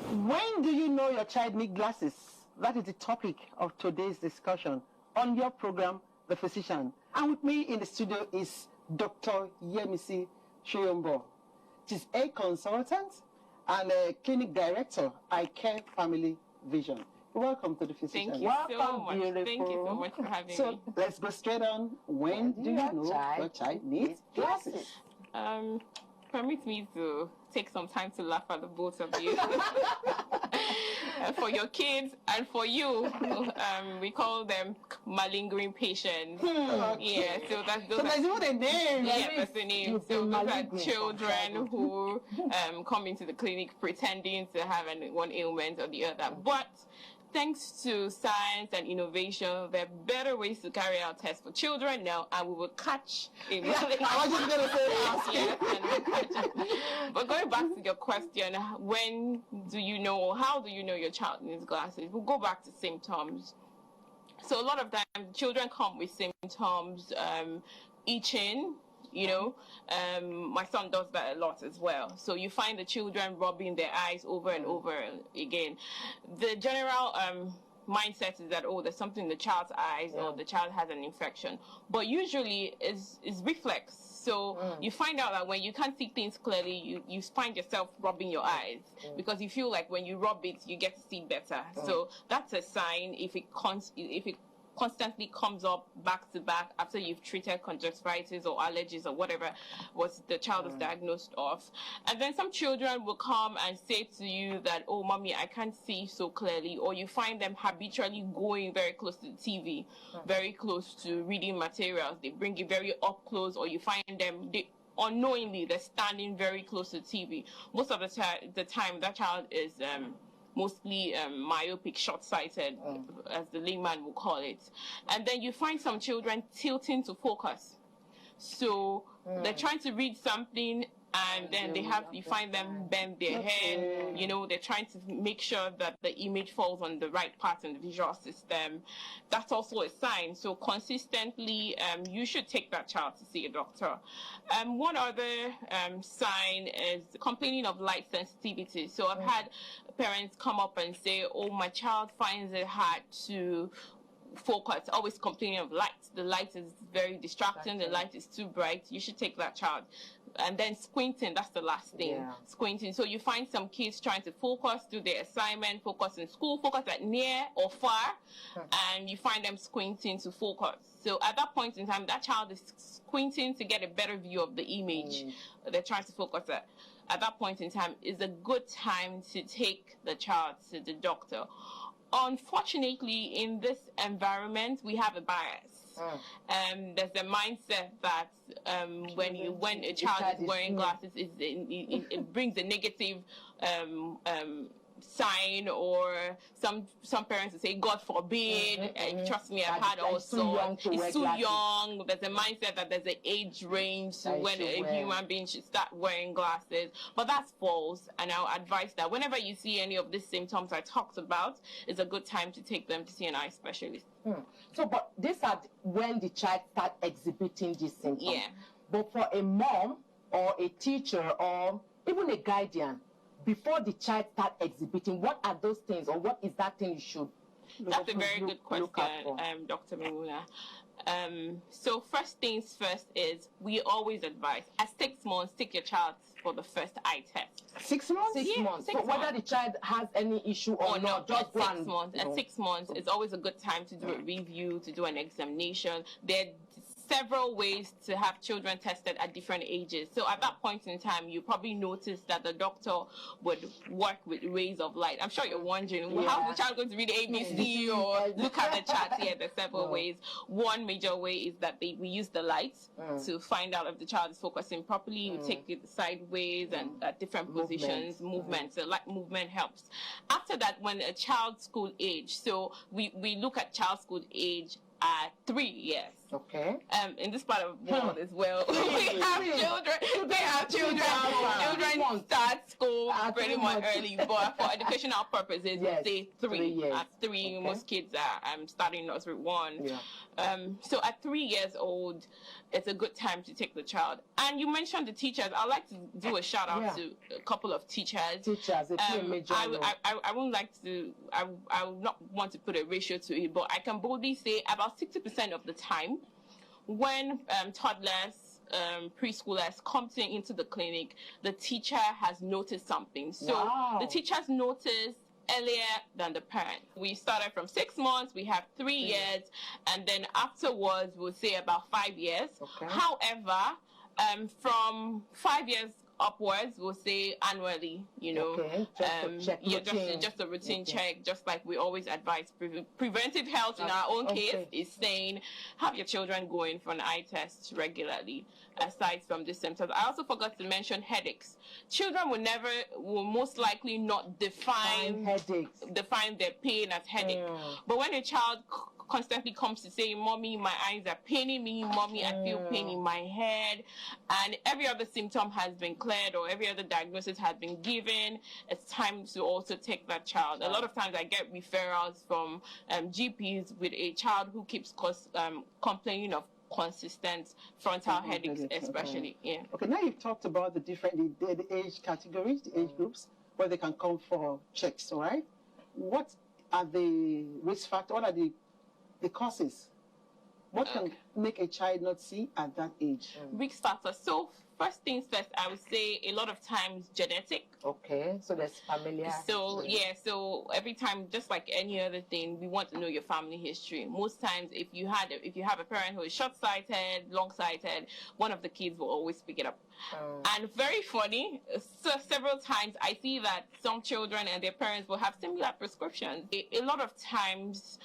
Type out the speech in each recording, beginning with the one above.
When do you know your child needs glasses? That is the topic of today's discussion on your program, The Physician. And with me in the studio is Dr. Yemisi Shoyombo. She's a consultant and a clinic director, Eye Care Family Vision. Welcome to The Physician. Thank you so much. Beautiful. Thank you so much for having me. So let's go straight on. When do you know your child needs glasses? Permit me to take some time to laugh at the both of you. For your kids and for you, we call them malingering patients. Okay. Yeah, so that's those. So that's even a name. Yeah, that's the name. So those are children who come into the clinic pretending to have one ailment or the other. But thanks to science and innovation, there are better ways to carry out tests for children now, and we will catch a I was just going to say yes, and we'll catch it. But going back to your question, when do you know, or how do you know your child needs glasses? We'll go back to symptoms. So a lot of times, children come with symptoms, itching. You know, my son does that a lot as well. So you find the children rubbing their eyes over and over again. The general mindset is that, oh, there's something in the child's eyes or the child has an infection. But usually it's reflex. So you find out that when you can't see things clearly, you find yourself rubbing your eyes because you feel like when you rub it, you get to see better. So that's a sign if it constantly comes up back to back after you've treated conjunctivitis or allergies or whatever was the child was diagnosed of. And then some children will come and say to you that, oh, mommy, I can't see so clearly. Or you find them habitually going very close to the TV, very close to reading materials. They bring it very up close, or you find them, unknowingly, they're standing very close to the TV. Most of the time, that child is mostly myopic, short-sighted, as the layman will call it. And then you find some children tilting to focus. So they're trying to read something, and then you find them bend their head. You know, they're trying to make sure that the image falls on the right part in the visual system. That's also a sign. So consistently, you should take that child to see a doctor. One other sign is complaining of light sensitivity. So I've had parents come up and say, oh, my child finds it hard to focus, always complaining of light. The light is very distracting, the light is too bright. You should take that child. And then squinting, that's the last thing. Squinting. So you find some kids trying to focus, do their assignment, focus in school, focus at near or far, and you find them squinting to focus. So at that point in time, that child is squinting to get a better view of the image they're trying to focus at that point in time is a good time to take the child to the doctor. Unfortunately, in this environment, we have a bias. There's a mindset that when a child is wearing glasses, it brings a negative sign, or some parents will say, God forbid. Trust me, I've had also. It's too young. There's a mindset that there's an age range to when a human being should start wearing glasses. But that's false. And I'll advise that whenever you see any of these symptoms I talked about, it's a good time to take them to see an eye specialist. So, but these are when the child starts exhibiting these symptoms. Yeah. But for a mom or a teacher or even a guardian, before the child starts exhibiting, what are those things, or what is that thing you should That's a very good question, Dr. Mimuna. So first things first is we always advise at 6 months, take your child for the first eye test. 6 months? 6 months. So whether the child has any issue or not, just at 6 months. At 6 months, it's always a good time to do a review, to do an examination. There are several ways to have children tested at different ages. So at that point in time, you probably notice that the doctor would work with rays of light. I'm sure you're wondering, how is the child going to read ABC or look at the chart? Yeah, there's several ways. One major way is that we use the lights to find out if the child is focusing properly. We take it sideways and at different positions, movement. So light movement helps. After that, when a child's school age, so we look at child school age at 3 years. Okay. In this part of the world as well, we have children. They have children. Children start school pretty much early, but for educational purposes, Yes, we say 3. 3 years. At 3, Okay. most kids are starting nursery 1. Yeah. So at 3 years old, it's a good time to take the child. And you mentioned the teachers. I'd like to do a shout out to a couple of teachers. Teachers, they play a major role. I wouldn't like to. I would not want to put a ratio to it, but I can boldly say about 60% of the time, when toddlers, preschoolers come into the clinic, the teacher has noticed something. So the teachers notice earlier than the parent. We started from 6 months, we have 3 years, and then afterwards we'll say about 5 years. Okay. However, from 5 years upwards, we'll say annually, you know. Okay. Just a routine check, just like we always advise. Preventive health in our own case is saying have your children going for an eye test regularly, aside from the symptoms. I also forgot to mention headaches. Children will most likely not define their pain as headache. But when a child constantly comes to say, "Mommy, my eyes are paining me. Mommy, I feel pain in my head," and every other symptom has been cleared or every other diagnosis has been given, it's time to also take that child. A lot of times I get referrals from GPs with a child who keeps complaining of consistent frontal headaches, especially. Yeah. Okay, now you've talked about the different the age categories, the age groups, where they can come for checks, all right? What are the risk factors? What are the causes? What can make a child not see at that age? Risk factors. So first things first, I would say a lot of times genetic. Okay, so that's familiar. So so every time, just like any other thing, we want to know your family history. Most times, if you have a parent who is short-sighted, long-sighted, one of the kids will always pick it up. And very funny, so several times I see that some children and their parents will have similar prescriptions. A lot of times,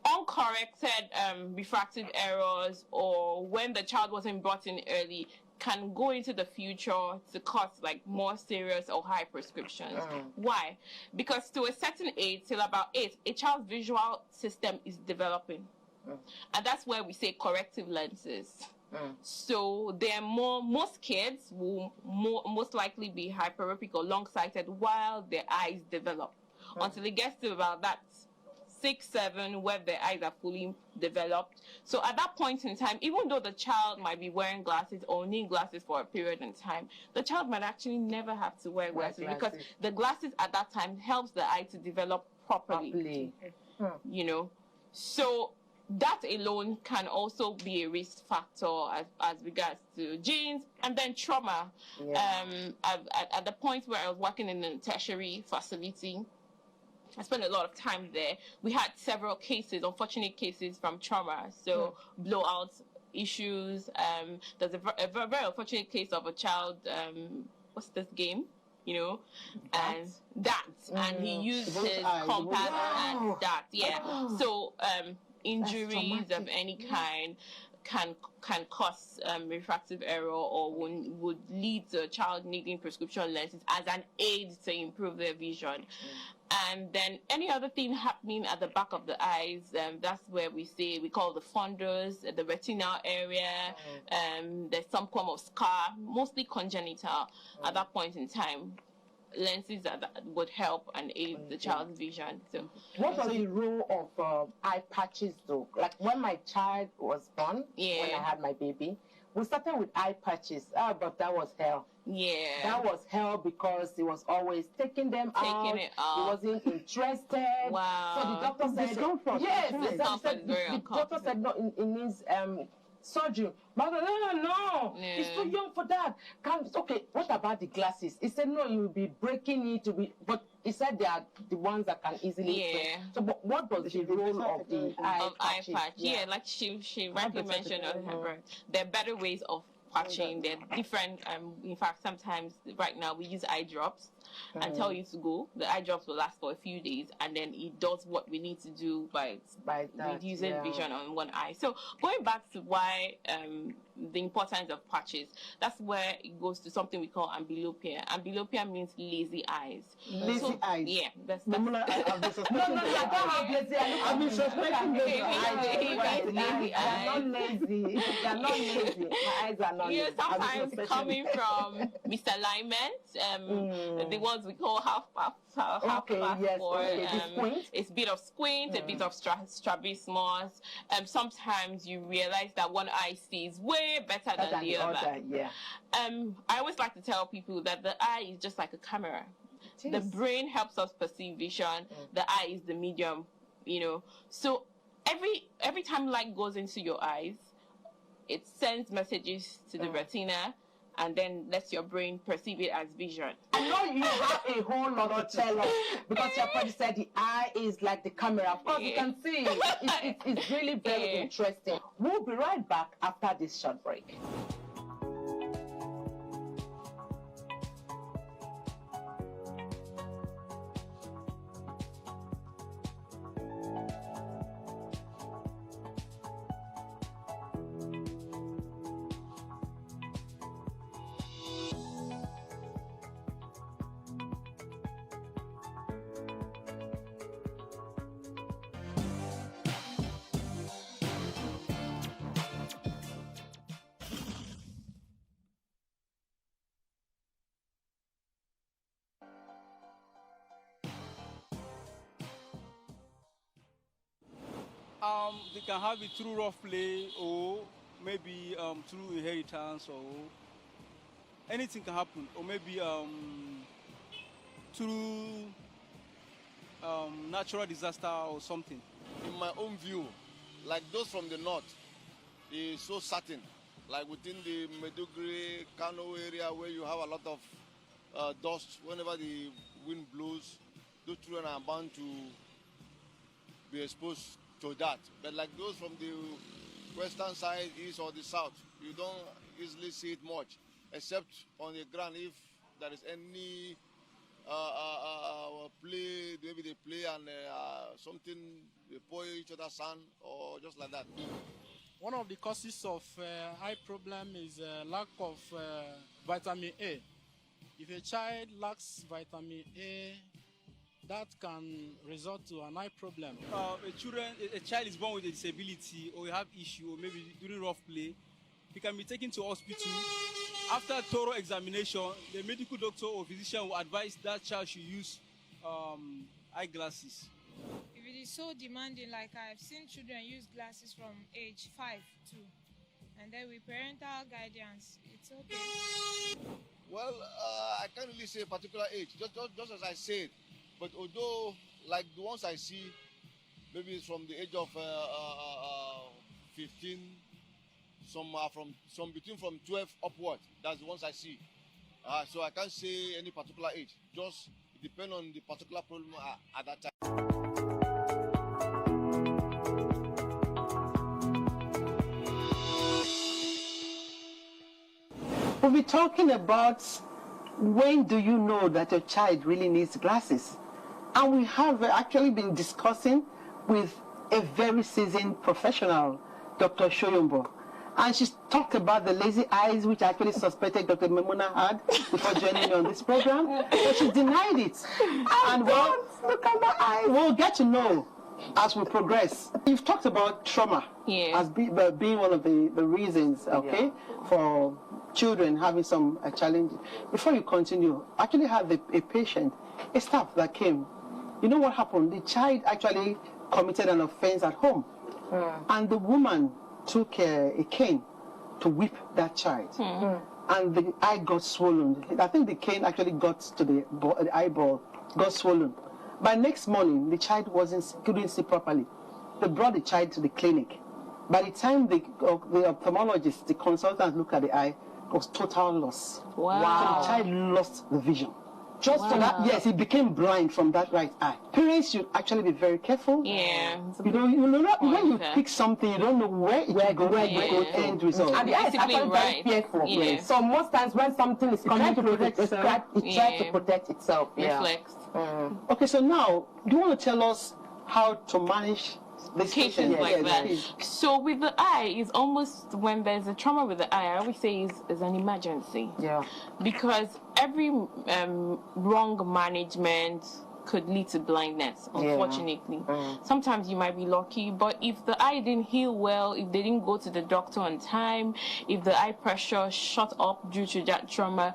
uncorrected refractive errors, or when the child wasn't brought in early, can go into the future to cause like more serious or high prescriptions. Why? Because to a certain age, till about 8, a child's visual system is developing. And that's where we say corrective lenses. So there are most kids will most likely be hyperopic or long-sighted while their eyes develop. Until it gets to about that 6, 7, where their eyes are fully developed. So at that point in time, even though the child might be wearing glasses or need glasses for a period in time, the child might actually never have to wear glasses because the glasses at that time helps the eye to develop properly. You know, so that alone can also be a risk factor as regards to genes. And then trauma. At the point where I was working in a tertiary facility, I spent a lot of time there. We had several cases, unfortunate cases from trauma. So blowouts, issues. There's a very unfortunate case of a child, what's this game? You know, and and he used his compass and that. So injuries of any kind can cause refractive error or would lead to a child needing prescription lenses as an aid to improve their vision. And then any other thing happening at the back of the eyes, that's where we call the fundus, the retinal area. There's some form of scar, mostly congenital at that point in time. Lenses that would help and aid the child's vision. So, what was the role of eye patches though? Like when my child was born, when I had my baby, we started with eye patches. But that was hell. That was hell because he was always taking them out. He wasn't interested. Wow. So the doctor said, the doctor said no, it needs surgery. Mother, no, it's too young for that. Okay, what about the glasses? He said no, you will be breaking it but he said they are the ones that can easily break. So what was the role of the eye patch? Like she rightly mentioned, there are better ways of patching. They're different. In fact, sometimes right now we use eye drops. and tell you to go. The eye drops will last for a few days, and then it does what we need to do by reducing vision on one eye. So going back to why the importance of patches, that's where it goes to something we call amblyopia. Amblyopia means lazy eyes. Lazy eyes? Yeah. That's I don't have lazy eyes. I've been suspecting lazy eyes. Lazy eyes. I'm not lazy. I'm not lazy. My eyes are not lazy. Sometimes coming from misalignment, the ones we call half pass, or it's a bit of squint, a bit of strabismus. Sometimes you realize that one eye sees way better than the other. I always like to tell people that the eye is just like a camera. The brain helps us perceive vision. The eye is the medium, So every time light goes into your eyes, it sends messages to the retina, and then lets your brain perceive it as vision. I know you have a whole lot to tell us, because your probably said the eye is like the camera. Of course, you can see it's really very interesting. We'll be right back after this short break. They can have it through rough play, or maybe through inheritance, or anything can happen, or maybe through natural disaster or something. In my own view, like those from the north, is so certain. Like within the Maiduguri, Kano area, where you have a lot of dust, whenever the wind blows, those children are bound to be exposed to that. But like those from the western side, east or the south, you don't easily see it much, except on the ground if there is any play, maybe they play and something, they pour each other sand or just like that. One of the causes of eye problem is lack of vitamin A. If a child lacks vitamin A, that can result to an eye problem. A child is born with a disability, or you have issue, or maybe during rough play, he can be taken to hospital. After thorough examination, the medical doctor or physician will advise that child should use eyeglasses. If it is so demanding, like I've seen children use glasses from age 5 too, and then with parental guidance, it's okay. Well, I can't really say a particular age, just as I said. But although, like the ones I see, maybe it's from the age of 15, some are from between 12 upward. That's the ones I see. So I can't say any particular age. Just depend on the particular problem at that time. We'll be talking about when do you know that your child really needs glasses. And we have actually been discussing with a very seasoned professional, Dr. Shoyombo. And she's talked about the lazy eyes, which I actually suspected Dr. Memuna had before joining me on this program. But she denied it. And well, look at my eyes. We'll get to know as we progress. You've talked about trauma as being one of the reasons, for children having some challenges. Before you continue, I actually had a patient, a staff that came. You know what happened? The child actually committed an offense at home. And the woman took a cane to whip that child. And the eye got swollen. I think the cane actually got to the eyeball, got swollen. By next morning, the child couldn't see properly. They brought the child to the clinic. By the time the ophthalmologist, the consultant looked at the eye, it was total loss. Wow. So the child lost the vision. Just so that, yes, he became blind from that right eye. Parents should actually be very careful. Yeah. When you pick something, you don't know where it will go, where it will end result. And the eye is actually very fearful. Yeah. So most times when something is coming to protect itself, it tries to protect itself. Reflex. Okay, so now, do you want to tell us how to manage this cases like that? So with the eye, is almost when there's a trauma with the eye, I always say is an emergency. Yeah. Because every wrong management could lead to blindness, unfortunately. Sometimes you might be lucky, but if the eye didn't heal well, if they didn't go to the doctor on time, if the eye pressure shot up due to that trauma,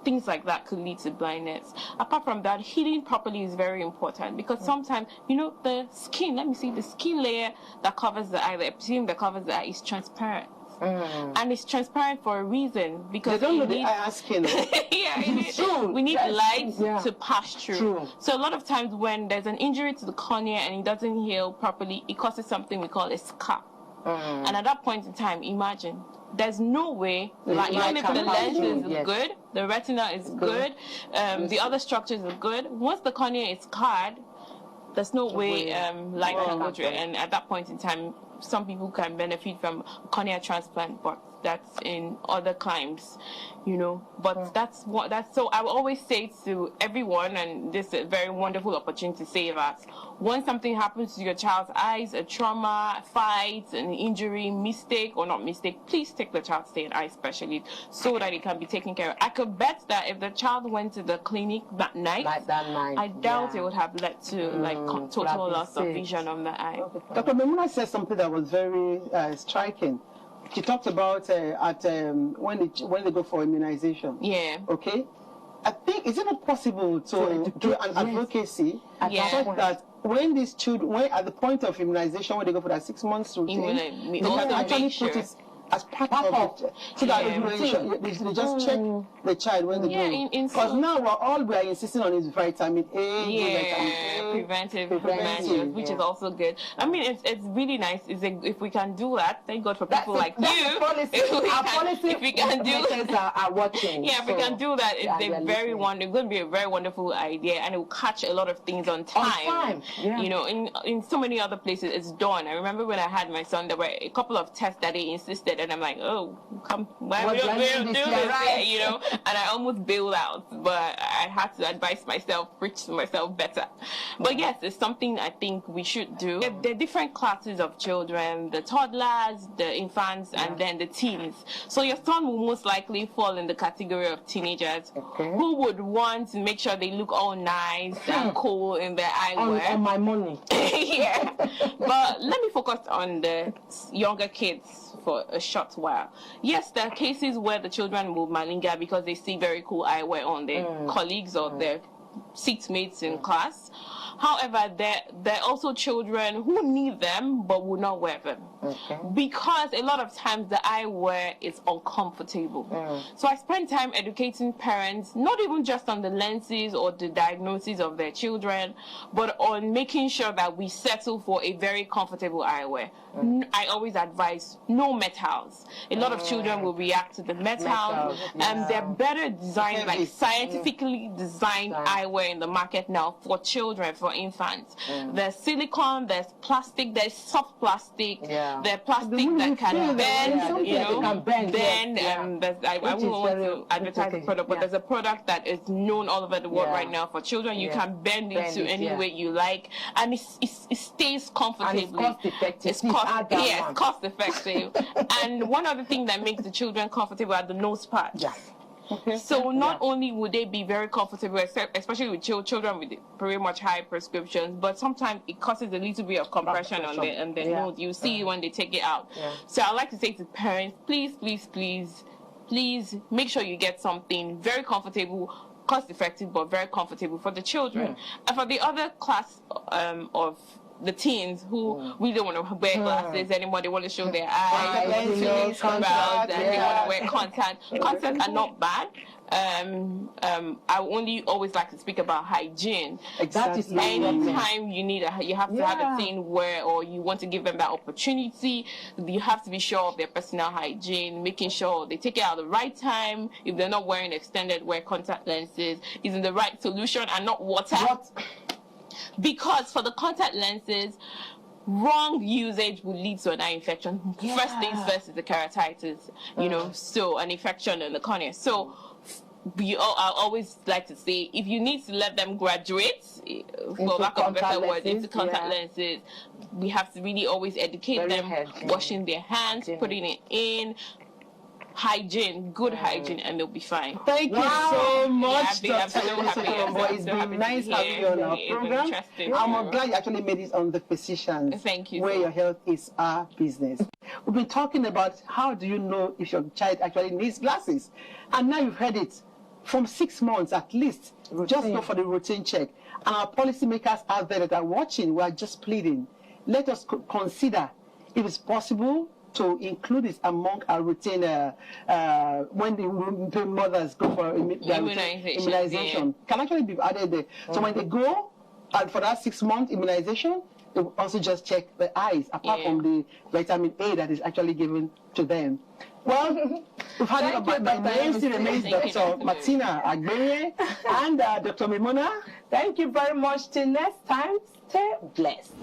things like that could lead to blindness. Apart from that, healing properly is very important, because sometimes, the skin, the skin layer that covers the eye, the epithelium that covers the eye is transparent. And it's transparent for a reason, because they don't know the eye skin. We need light to pass through. So a lot of times when there's an injury to the cornea and it doesn't heal properly, it causes something we call a scar. And at that point in time, imagine, there's no way, even if the lens is good, the retina is good, the other structures are good, once the cornea is scarred, there's no way light can go through it. And at that point in time, some people can benefit from cornea transplant, but that's in other climes, But so I will always say to everyone, and this is a very wonderful opportunity to say that when something happens to your child's eyes, a trauma, fight, an injury, mistake or not mistake, please take the child to an eye specialist so that it can be taken care of. I could bet that if the child went to the clinic that night, I doubt it would have led to total loss of vision on the eye. Dr. Memuna said something that was very striking. She talked about when they go for immunization. Yeah. Okay. I think, is it not possible to do an advocacy such that when these children, at the point of immunization, when they go for that 6 months routine, they can actually put it as part of it, so that they just check the child when they go. Because now we are insisting on is vitamin A, preventive measures, which is also good. I mean, it's really nice. If we can do that, thank God for people like you. If we can do that, are watching. Yeah, if we can do that, it's going to be a very wonderful idea, and it will catch a lot of things on time. In so many other places, it's done. I remember when I had my son, there were a couple of tests that they insisted. And I'm like, why we don't do this, And I almost bailed out, but I had to preach to myself better. But yes, it's something I think we should do. There are different classes of children, the toddlers, the infants, and then the teens. So your son will most likely fall in the category of teenagers who would want to make sure they look all nice and cool in their eyewear. On my money. Yeah. But let me focus on the younger kids for a short while. Yes, there are cases where the children will malinger because they see very cool eyewear on their colleagues or their seatmates in class. However, there are also children who need them but will not wear them. Because a lot of times the eyewear is uncomfortable. So I spend time educating parents, not even just on the lenses or the diagnosis of their children, but on making sure that we settle for a very comfortable eyewear. I always advise no metals. A lot of children will react to the metals, and they're better designed, like scientifically designed eyewear in the market now for children, for infants. There's silicone, there's plastic, there's soft plastic, there's plastic that can bend, I won't want to advertise the product, but there's a product that is known all over the world right now for children. You can bend it to any way you like, and it stays comfortably. It's cost effective. And one other thing that makes the children comfortable are the nose pads. So not only would they be very comfortable, especially with children with very much high prescriptions, but sometimes it causes a little bit of compression on the nose. You see when they take it out. So I like to say to parents, please make sure you get something very comfortable, cost effective, but very comfortable for the children. And for the other class of the teens who really don't want to wear glasses anymore, they want to show their eyes, brows, and they want to wear contact. Contacts are not bad, I only always like to speak about hygiene. Exactly. Anytime you have to have a thing where, or you want to give them that opportunity, you have to be sure of their personal hygiene, making sure they take it at the right time. If they're not wearing extended wear contact lenses, is in the right solution and not water. Because for the contact lenses, wrong usage will lead to an eye infection. First things first is the keratitis, so an infection in the cornea. So I always like to say, if you need to let them graduate, for lack of a better word, into contact lenses, we have to really always educate them, washing their hands, putting it in, hygiene, good hygiene, and they'll be fine. Thank you so much, Dr. It's been nice having you on our program. I'm glad you actually made it on The Physicians. Thank you. Where your health is our business. We've been talking about how do you know if your child actually needs glasses. And now you've heard it. From 6 months at least, just go for the routine check. And our policymakers out there that are watching, we are just pleading. Let us consider if it's possible to include this among our routine when the mothers go for immunization. Can actually be added there. So when they go for that 6 month immunization, they will also just check the eyes, apart from the vitamin A that is actually given to them. Well, we've had my name still remains Dr. Martina Agberie and Dr. Mimona. Thank you very much. Till next time, stay blessed.